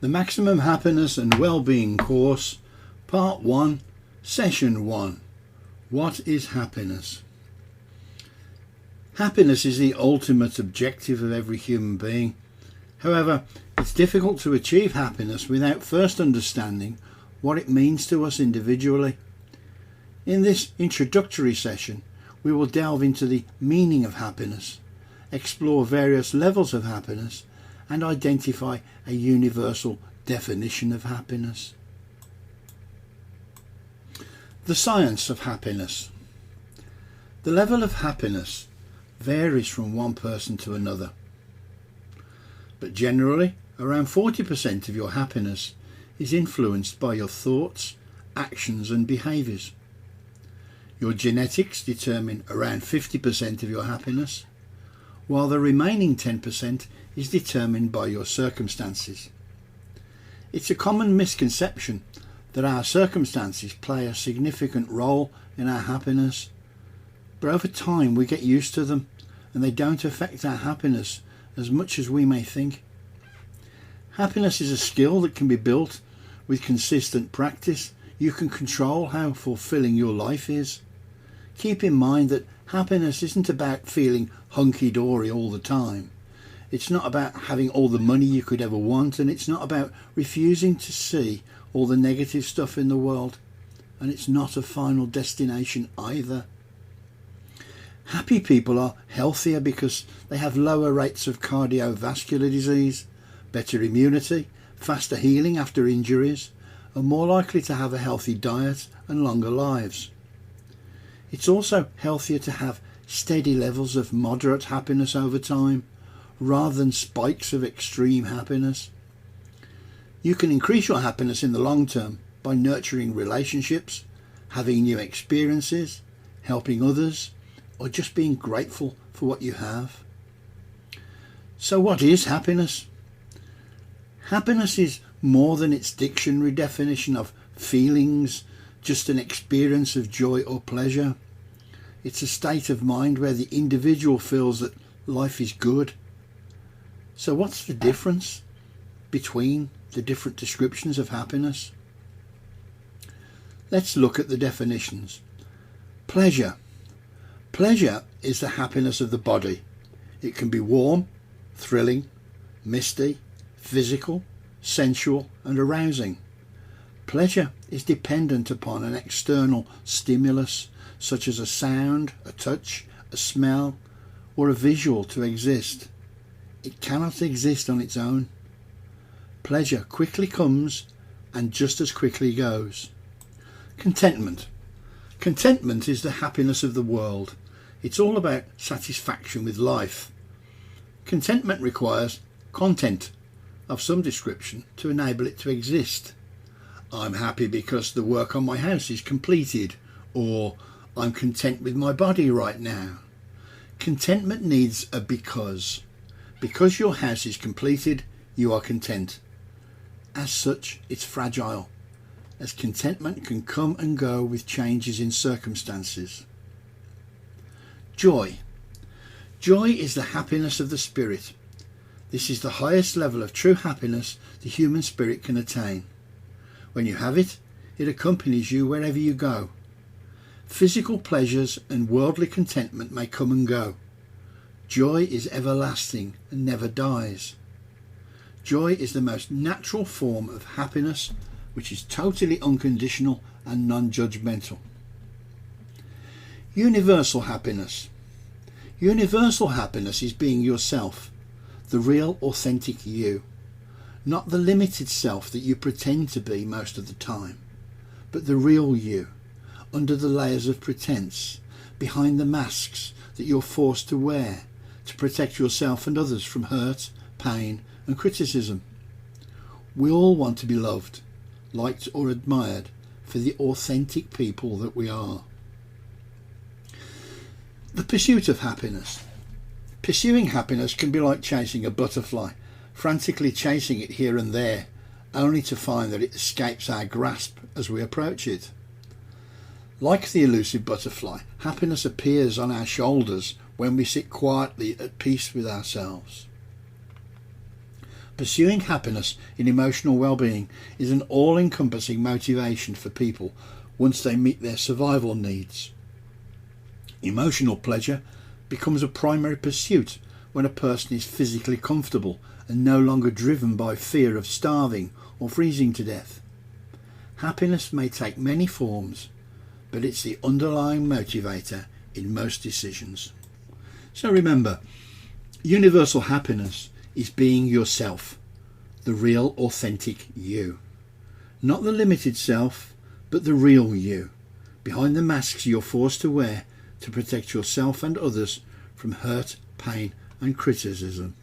The Maximum Happiness and Wellbeing Course, Part 1, Session 1. What is happiness? Happiness is the ultimate objective of every human being. However, it's difficult to achieve happiness without first understanding what it means to us individually. In this introductory session, we will delve into the meaning of happiness, explore various levels of happiness, and identify a universal definition of happiness. The science of happiness. The level of happiness varies from one person to another, but generally around 40% of your happiness is influenced by your thoughts, actions and behaviours. Your genetics determine around 50% of your happiness, while the remaining 10% is determined by your circumstances. It's a common misconception that our circumstances play a significant role in our happiness, but over time we get used to them and they don't affect our happiness as much as we may think. Happiness is a skill that can be built with consistent practice. You can control how fulfilling your life is. Keep in mind that happiness isn't about feeling hunky-dory all the time. It's not about having all the money you could ever want, and it's not about refusing to see all the negative stuff in the world, and it's not a final destination either. Happy people are healthier because they have lower rates of cardiovascular disease, better immunity, faster healing after injuries, are more likely to have a healthy diet and longer lives. It's also healthier to have steady levels of moderate happiness over time, rather than spikes of extreme happiness. You can increase your happiness in the long term by nurturing relationships, having new experiences, helping others, or just being grateful for what you have. So what is happiness? Happiness is more than its dictionary definition of feelings, just an experience of joy or pleasure. It's a state of mind where the individual feels that life is good. So what's the difference between the different descriptions of happiness? Let's look at the definitions. Pleasure. Pleasure is the happiness of the body. It can be warm, thrilling, misty, physical, sensual and arousing. Pleasure is dependent upon an external stimulus such as a sound, a touch, a smell or a visual to exist. It cannot exist on its own. Pleasure quickly comes and just as quickly goes. Contentment. Contentment is the happiness of the world. It's all about satisfaction with life. Contentment requires content of some description to enable it to exist. I'm happy because the work on my house is completed, or I'm content with my body right now. Contentment needs a because. Because your house is completed, you are content. As such, it's fragile, as contentment can come and go with changes in circumstances. Joy. Joy is the happiness of the spirit. This is the highest level of true happiness the human spirit can attain. When you have it, it accompanies you wherever you go. Physical pleasures and worldly contentment may come and go. Joy is everlasting and never dies. Joy is the most natural form of happiness, which is totally unconditional and non-judgmental. Universal happiness. Universal happiness is being yourself, the real authentic you, not the limited self that you pretend to be most of the time, but the real you, under the layers of pretense, behind the masks that you're forced to wear to protect yourself and others from hurt, pain and criticism. We all want to be loved, liked or admired for the authentic people that we are. The pursuit of happiness. Pursuing happiness can be like chasing a butterfly, frantically chasing it here and there, only to find that it escapes our grasp as we approach it. Like the elusive butterfly, happiness appears on our shoulders when we sit quietly at peace with ourselves. Pursuing happiness in emotional well-being is an all-encompassing motivation for people once they meet their survival needs. Emotional pleasure becomes a primary pursuit when a person is physically comfortable and no longer driven by fear of starving or freezing to death. Happiness may take many forms, but it's the underlying motivator in most decisions. So remember, universal happiness is being yourself, the real authentic you. Not the limited self, but the real you, behind the masks you're forced to wear to protect yourself and others from hurt, pain and criticism.